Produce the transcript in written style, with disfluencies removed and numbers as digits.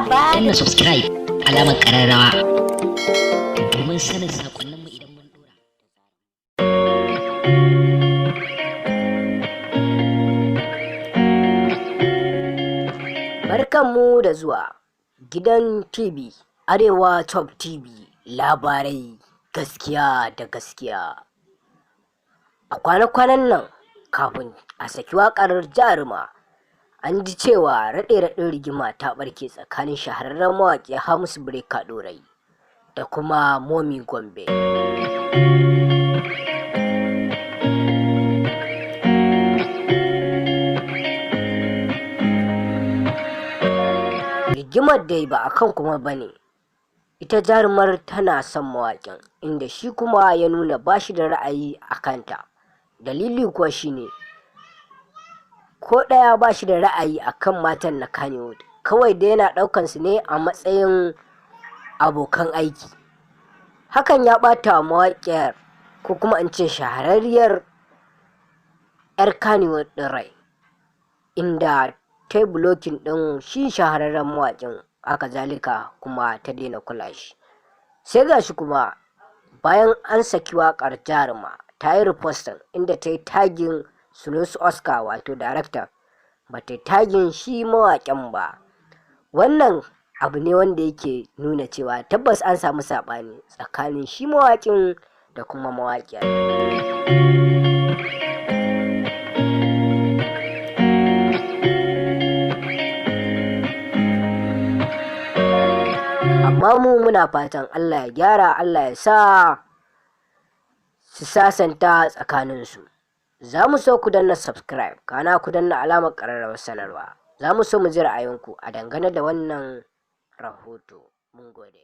danna subscribe alamar ƙararrawa domin sanin saƙonninmu idan mun dora. Barkanmu da zuwa gidan TV Arewa Top TV, labarai gaskiya da gaskiya. A kwana-kwanan nan kafin a saki waƙar Jaruma, an ji cewa raɗe-raɗin rigima ta ɓarke tsakanin shahararren mawaƙi Hamisu Breaker Ɗorayi da kuma Momi Gombe. Rigimar dai ba a kan kuma ba ne, ita Jarumar tana son mawaƙin, inda shi kuma ya nuna ba shi da ra'ayi a kanta. Dalili kuwa shine ko ɗaya ba shi da ra'ayi a kan matan na Kannywood, kawai dai yana ɗaukan su ne a matsayin abokan aiki. Hakan ya ɓata wa mawaƙiyar, ko kuma in ce shahararriyar 'yar Kannywood ɗin rai, inda ta yi blocking ɗin shi shahararren mawaƙin, haka zalika kuma ta daina kula shi. Sai ga shi kuma bayan an saki waƙar Jaruma, ta yi reposting inda ta yi tagin Sunusi Oscar, wato director, ba ta yi tagin shi mawaƙin ba. Wannan abu ne wanda yake nuna cewa tabbas an samu saɓani tsakanin shi mawaƙin da kuma mawaƙiyar. Amma mu muna fatan Allah ya gyara, Allah ya sa su sasanta tsakaninsu. Za mu so ku danna subscribe, kana ku danna alamar ƙararrawar sanarwa. Za mu so mu ji ra'ayinku a dangane da wannan rahoto. Mun gode.